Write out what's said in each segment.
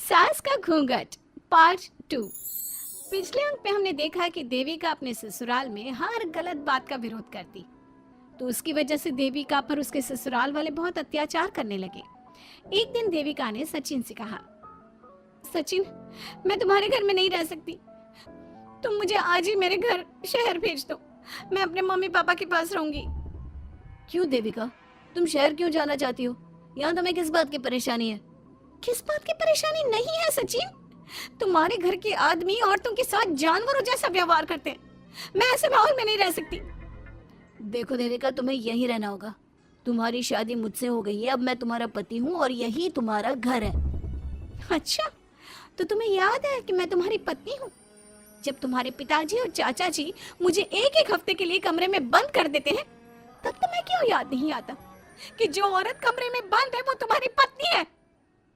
सास का घूंघट पार्ट 2। पिछले अंक में हमने देखा कि देविका अपने ससुराल में हर गलत बात का विरोध करती, तो उसकी वजह से देविका पर उसके ससुराल वाले बहुत अत्याचार करने लगे। एक दिन देविका ने सचिन से कहा, सचिन, मैं तुम्हारे घर में नहीं रह सकती, तुम मुझे आज ही मेरे घर शहर भेज दो, मैं अपने मम्मी पापा के पास रहूंगी। क्यों देविका, तुम शहर क्यों जाना चाहती हो? यहाँ तुम्हें किस बात की परेशानी है? किस बात की परेशानी नहीं है सचिन, तुम्हारे घर के आदमी औरतों के साथ जानवरों जैसा व्यवहार करते हैं, मैं ऐसे माहौल में नहीं रह सकती। देखो देविका, तुम्हें यहीं रहना होगा। तुम्हारी शादी मुझसे हो गई है, अब मैं तुम्हारा पति हूँ और यही तुम्हारा घर है। अच्छा, तो तुम्हें याद है कि मैं तुम्हारी पत्नी हूँ? जब तुम्हारे पिताजी और चाचा जी मुझे एक एक हफ्ते के लिए कमरे में बंद कर देते हैं, तब तुम्हें क्यों याद नहीं आता कि जो औरत कमरे में बंद है वो तुम्हारी पत्नी है?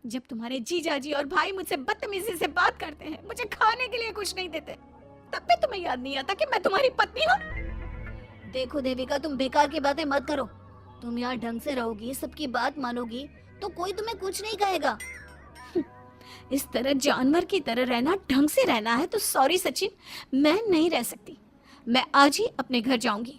जब तुम्हारे जीजा जी और भाई मुझसे बदतमीजी से बात करते हैं, मुझे खाने के लिए कुछ नहीं देते, तब भी तुम्हें याद नहीं आता कि मैं तुम्हारी पत्नी हूँ? देखो देविका, तुम बेकार की बातें मत करो। तुम यहाँ ढंग से रहोगी, सबकी बात मानोगी, तो कोई तुम्हें कुछ नहीं कहेगा। इस तरह जानवर की तरह रहना, ढंग से रहना है तो सॉरी सचिन, मैं नहीं रह सकती, मैं आज ही अपने घर जाऊंगी।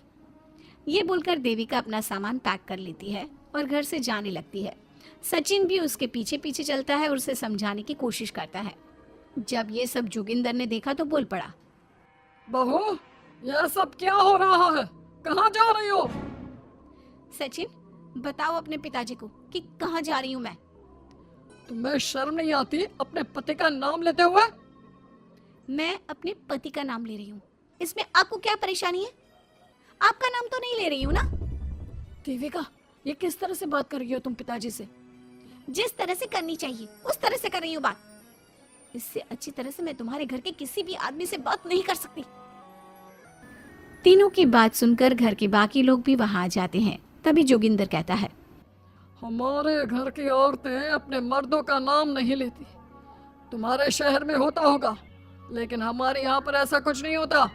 ये बोलकर देविका अपना सामान पैक कर लेती है और घर से जाने लगती है। सचिन भी उसके पीछे पीछे चलता है और उसे समझाने की कोशिश करता है। जब ये सब जोगिंदर ने देखा तो बोल पड़ा, बहू, यह सब क्या हो रहा है? कहाँ जा रही हो? सचिन, बताओ अपने पिताजी को कि कहाँ जा रही हूँ मैं। तुम्हें शर्म नहीं आती अपने पति का नाम लेते हुए? मैं अपने पति का नाम ले रही हूँ, इसमें आपको क्या परेशानी है? आपका नाम तो नहीं ले रही हूँ ना। देविका, ये किस तरह से बात कर रही हो तुम पिताजी से? जिस तरह से करनी चाहिए उस तरह से कर रही हूँ बात। इससे अच्छी तरह से मैं तुम्हारे घर के किसी भी आदमी से बात नहीं कर सकती। तीनों की बात सुनकर घर के बाकी लोग भी वहां आ जाते हैं। तभी जोगिंदर कहता है, हमारे घर की औरतें अपने मर्दों का नाम नहीं लेती। तुम्हारे शहर में होता होगा, लेकिन हमारे यहाँ पर ऐसा कुछ नहीं होता।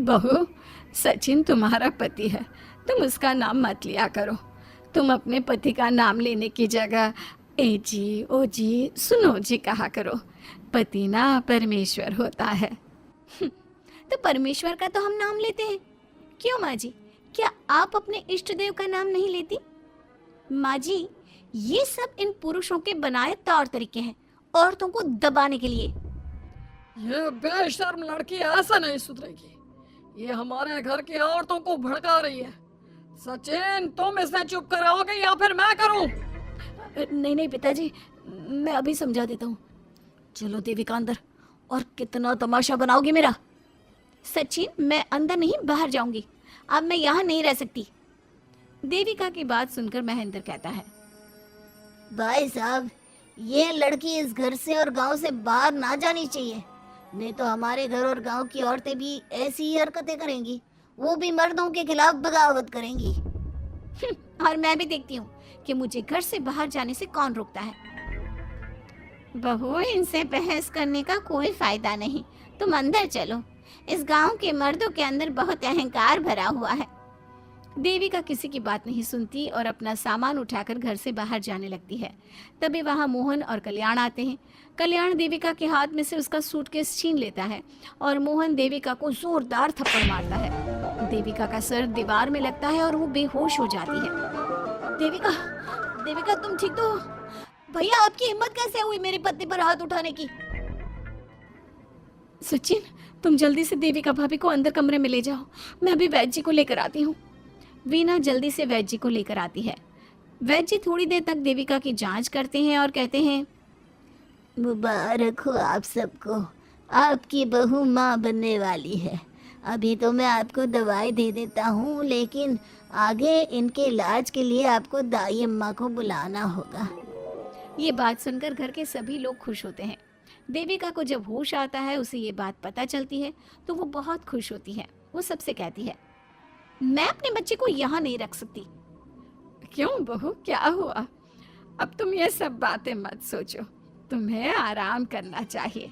बहू, सचिन तुम्हारा पति है, तुम उसका नाम मत लिया करो। तुम अपने पति का नाम लेने की जगह ए जी, ओ जी, सुनो जी कहा करो। पति ना परमेश्वर होता है। तो परमेश्वर का तो हम नाम लेते हैं। क्यों माँ जी, क्या आप अपने इष्ट देव का नाम नहीं लेती? माँ जी, ये सब इन पुरुषों के बनाए तौर तरीके हैं, औरतों को दबाने के लिए। ये बेशर्म लड़की ऐसा नहीं सुधरेगी। ये हमारे घर की औरतों को भड़का रही है। सचिन, तुम इसे चुप कराओगे या फिर मैं करूं? नहीं नहीं पिताजी, मैं अभी समझा देता हूँ। चलो देविका अंदर, और कितना तमाशा बनाओगे मेरा। सचिन, मैं अंदर नहीं बाहर जाऊंगी, अब मैं यहाँ नहीं रह सकती। देविका की बात सुनकर महेंद्र कहता है, भाई साहब, ये लड़की इस घर से और गांव से बाहर ना जानी चाहिए, नहीं तो हमारे घर और गांव की औरतें भी ऐसी ही हरकतें करेंगी, वो भी मर्दों के खिलाफ बगावत करेंगी। और मैं भी देखती हूँ कि मुझे घर से बाहर जाने से कौन रोकता है। बहू, इनसे बहस करने का कोई फायदा नहीं, तुम अंदर चलो। इस गांव के मर्दों के अंदर बहुत अहंकार भरा हुआ है। देविका किसी की बात नहीं सुनती और अपना सामान उठाकर घर से बाहर जाने लगती है। तभी वहां मोहन और कल्याण आते हैं। कल्याण देविका के हाथ में से उसका सूटकेस छीन लेता है और मोहन देविका को जोरदार थप्पड़ मारता है। देविका का सर दीवार में लगता है और वो बेहोश हो जाती है। देविका, देविका तुम ठीक तो हो? भैया, आपकी हिम्मत कैसे हुई मेरे पति पर हाथ उठाने की? सचिन, तुम जल्दी से देविका भाभी को अंदर कमरे में ले जाओ, मैं अभी वैद्य जी को लेकर आती हूँ। वीना जल्दी से वैद्य जी को लेकर आती है। वैद्य जी थोड़ी देर तक देविका की जांच करते हैं और कहते हैं, मुबारक हो आप सबको, आपकी बहू माँ बनने वाली है। अभी तो मैं आपको दवाई दे देता हूँ, लेकिन आगे इनके इलाज के लिए आपको दाई अम्मा को बुलाना होगा। ये बात सुनकर घर के सभी लोग खुश होते हैं। देविका को जब होश आता है, उसे ये बात पता चलती है तो वो बहुत खुश होती है। वो सबसे कहती है, मैं अपने बच्चे को यहाँ नहीं रख सकती। क्यों बहू, क्या हुआ? अब तुम ये सब बातें मत सोचो, तुम्हें आराम करना चाहिए।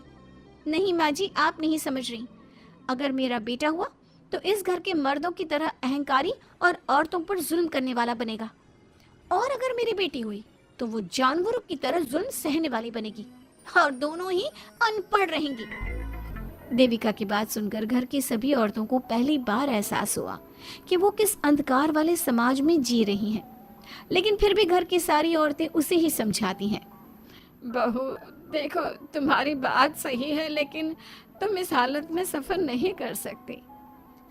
नहीं माँ जी, आप नहीं समझ रही। अगर मेरा बेटा हुआ तो इस घर के मर्दों की तरह अहंकारी और औरतों पर जुल्म करने वाला बनेगा, और अगर मेरी बेटी हुई तो वो जानवरों की तरह जुल्म सहने वाली बनेगी और दोनों ही अनपढ़ रहेंगी। देविका की बात सुनकर घर की सभी औरतों को पहली बार एहसास हुआ कि वो किस अंधकार वाले समाज में जी रही हैं। लेकिन फिर भी घर की सारी औरतें उसे ही समझाती हैं। बहू देखो, तुम्हारी बात सही है, लेकिन तुम इस हालत में सफर नहीं कर सकती।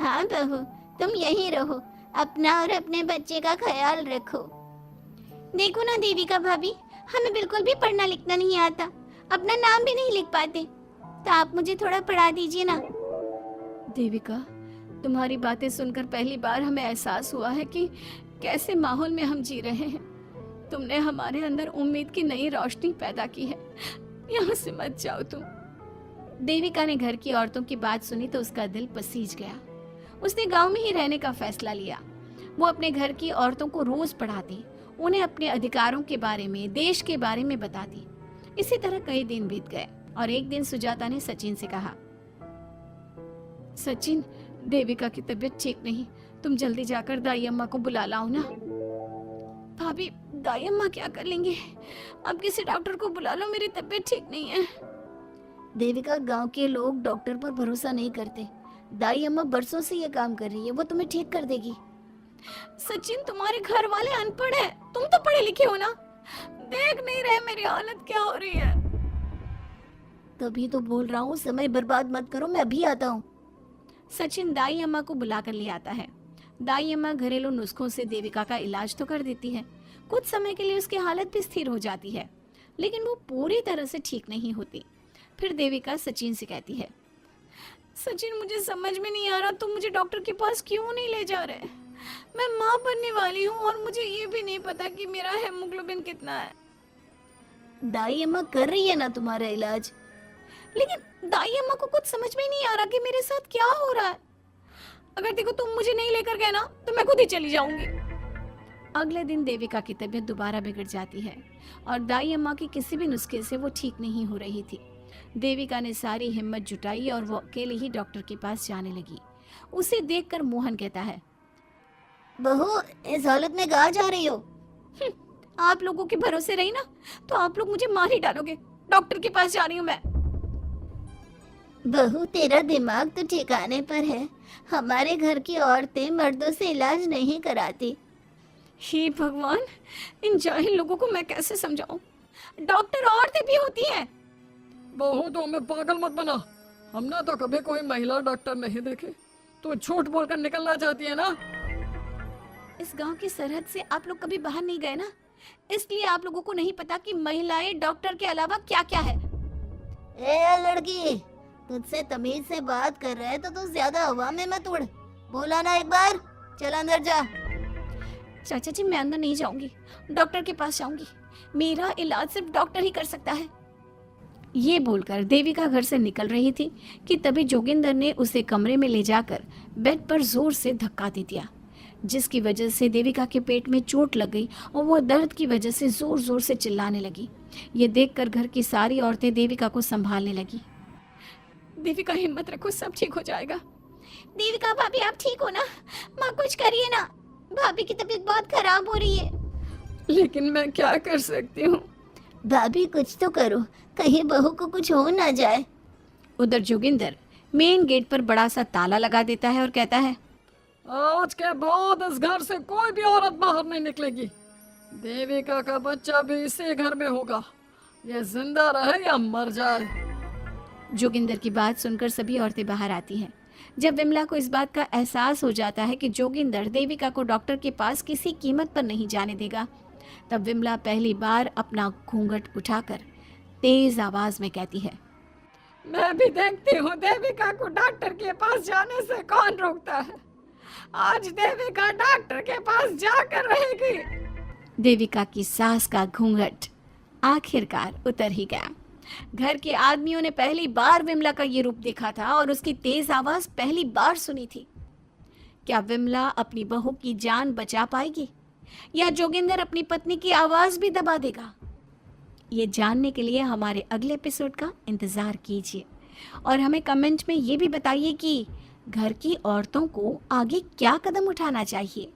हाँ बहू, तुम यहीं रहो, अपना और अपने बच्चे का ख्याल रखो। देखो ना देविका भाभी, हमें बिल्कुल भी पढ़ना लिखना नहीं आता, अपना नाम भी नहीं लिख पाते, तो आप मुझे थोड़ा पढ़ा दीजिए ना। देविका, तुम्हारी बातें सुनकर पहली बार हमें एहसास हुआ है कि कैसे माहौल में हम जी रहे हैं। तुमने हमारे अंदर उम्मीद की नई रोशनी पैदा की है। यहाँ से मत जाओ तुम। देविका ने घर की औरतों की बात सुनी तो उसका दिल पसीज गया। उसने गांव में ही रहने का फैसला लिया। वो अपने घर की औरतों को रोज पढ़ाती, उन्हें अपने अधिकारों के बारे में, देश के बारे में बताती। इसी तरह कई दिन बीत गए और एक दिन सुजाता ने सचिन से कहा, सचिन, देविका की तबीयत ठीक नहीं, तुम जल्दी जाकर दाई अम्मा को बुला लाओ ना। भाभी, दाई अम्मा क्या कर लेंगे? अब किसी डॉक्टर को बुला लो, मेरी तबीयत ठीक नहीं है। देविका, गांव के लोग डॉक्टर पर भरोसा नहीं करते। दाई अम्मा बरसों से ये काम कर रही है, वो तुम्हें ठीक कर देगी। सचिन, तुम्हारे घर वाले अनपढ़ हैं, तुम तो पढ़े लिखे हो ना, देख नहीं रहे मेरी हालत क्या हो रही है। तभी तो बोल रहा हूँ, समय बर्बाद मत करो, मैं अभी आता हूँ। सचिन दाई अम्मा को बुलाकर ले आता है। दाई अम्मा घरेलू नुस्खों से देविका का इलाज तो कर देती है। कुछ समय के लिए उसकी हालत भी स्थिर हो जाती है, लेकिन वो पूरी तरह से ठीक नहीं होती। फिर देविका सचिन से कहती है, सचिन, मुझे समझ में नहीं आ रहा, तुम मुझे डॉक्टर के पास क्यों नहीं ले जा रहे? मैं माँ बनने वाली हूँ और मुझे ये भी नहीं पता कि मेरा हेमोग्लोबिन कितना है। दाई अम्मा कर रही है ना तुम्हारा इलाज। लेकिन दाई अम्मा को कुछ समझ में नहीं आ रहा कि मेरे साथ क्या हो रहा है। अगर देखो तुम मुझे नहीं लेकर गए ना, तो मैं खुद ही चली जाऊंगी। अगले दिन देविका की तबीयत दोबारा बिगड़ जाती है और दाई अम्मा की किसी भी नुस्खे से वो ठीक नहीं हो रही थी। देविका ने सारी हिम्मत जुटाई और वो अकेले ही डॉक्टर के पास जाने लगी। उसे देखकर मोहन कहता है, बहू, इस हालत में कहाँ जा रही हो? आप लोगों के भरोसे रही ना, तो आप लोग मुझे मार ही डालोगे। डॉक्टर के पास जा रही हूँ मैं। बहू, तेरा दिमाग तो ठिकाने पर है। हमारे घर की औरतें मर्दों से इलाज नहीं कराती। हे भगवान, इन जाहिल लोगों को मैं कैसे समझाऊं? डॉक्टर औरतें भी होती हैं। बहू, तो हमें पागल मत बना, हमने तो कभी कोई महिला डॉक्टर नहीं देखे। तो झूठ बोलकर निकलना चाहती है ना? इस गांव की सरहद से आप लोग कभी बाहर नहीं गए ना, इसलिए आप लोगों को नहीं पता कि महिलाएं डॉक्टर के अलावा क्या क्या है। ए लड़की, तुझसे तमीज से बात कर रहे हैं तो तू ज्यादा हवा में मत उड़। बोला ना एक बार, चल अंदर जा। चाचा जी, मैं अंदर नहीं जाऊंगी, डॉक्टर के पास जाऊंगी। मेरा इलाज सिर्फ डॉक्टर ही कर सकता है। ये बोलकर देविका घर से निकल रही थी कि तभी जोगिंदर ने उसे कमरे में ले जाकर बेड पर जोर से धक्का दे दिया, जिसकी वजह से देविका के पेट में चोट लग गई और वो दर्द की वजह से जोर जोर से चिल्लाने लगी। ये देखकर घर की सारी औरतें देविका को संभालने लगी। देविका, हिम्मत रखो, सब ठीक हो जाएगा। देविका भाभी, आप ठीक हो ना? माँ, कुछ करिए ना, भाभी की तबीयत बहुत खराब हो रही है। लेकिन मैं क्या कर सकती हूँ? भाभी, कुछ तो करो, कहीं बहू को कुछ हो ना जाए। उधर जोगिंदर मेन गेट पर बड़ा सा ताला लगा देता है और कहता है, आज के बाद इस घर से कोई भी औरत बाहर नहीं निकलेगी। देविका का बच्चा भी इसी घर में होगा, ये जिंदा रहे या मर जाए। जोगिंदर की बात सुनकर सभी औरतें बाहर आती हैं। जब विमला को इस बात का एहसास हो जाता है कि जोगिंदर देविका को डॉक्टर के पास किसी कीमत पर नहीं जाने देगा, तब विमला पहली बार अपना घूंघट उठाकर तेज आवाज में कहती है, मैं भी देखती हूँ देविका को डॉक्टर के पास जाने से कौन रोकता है। आज देविका डॉक्टर के पास जाकर रहेगी। देविका की सास का घूंघट आखिरकार उतर ही गया। घर के आदमियों ने पहली बार विमला का ये रूप देखा था और उसकी तेज आवाज पहली बार सुनी थी। क्या विमला अपनी बहू की जान बचा पाएगी या जोगिंदर अपनी पत्नी की आवाज भी दबा देगा? ये जानने के लिए हमारे अगले एपिसोड का इंतजार कीजिए और हमें कमेंट में ये भी बताइए कि घर की औरतों को आगे क्या कदम उठाना चाहिए।